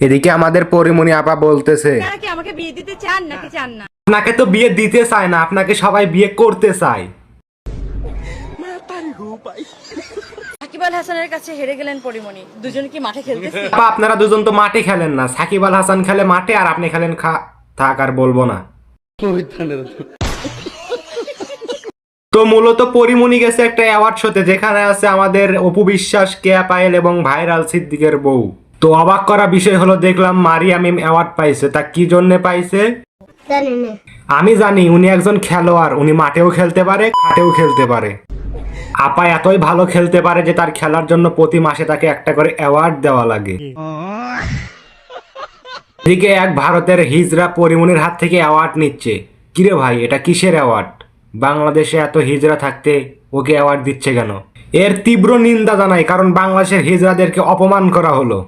এদিকে আমাদের পরিমণি আপা বলতেছে, আপনারা কি আমাকে বিয়ে দিতে চান নাকি চান না? আপনাকে তো বিয়ে দিতে চায় না, আপনাকে সবাই বিয়ে করতে চায়। সাকিব আল হাসানের কাছে হেরে গেলেন পরিমণি, দুজন কি মাঠে খেলতেছে? আপা আপনারা দুজন তো মাঠে খেলেন না, সাকিব আল হাসান খেলে মাঠে আর আপনি খেলেন থাক আর বলবো না। তো মূলত পরিমণি গেছে একটা অ্যাওয়ার্ড শোতে, যেখানে আছে আমাদের অপু বিশ্বাস, কেয়া পায়েল এবং ভাইরাল সিদ্দিকের বউ। তো অবাক করা বিষয় হলো, দেখলাম মারিয়া মিম অ্যাওয়ার্ড পাইছে। তা কি জন্য পাইছে আমি জানি, উনি একজন খেলোয়াড়, উনি মাঠেও খেলতে পারে, খাটেও খেলতে পারে। আপা এতই ভালো খেলতে পারে যে তার খেলার জন্য প্রতি মাসে তাকে একটা করে অ্যাওয়ার্ড দেওয়া লাগে। এদিকে এক ভারতের হিজড়া পরিমণির হাত থেকে অ্যাওয়ার্ড নিচ্ছে। কিরে ভাই, এটা কিসের অ্যাওয়ার্ড? বাংলাদেশে এত হিজড়া থাকতে ওকে অ্যাওয়ার্ড দিচ্ছে কেন? এর তীব্র নিন্দা জানাই, কারণ বাংলাদেশের হিজড়াদেরকে অপমান করা হলো।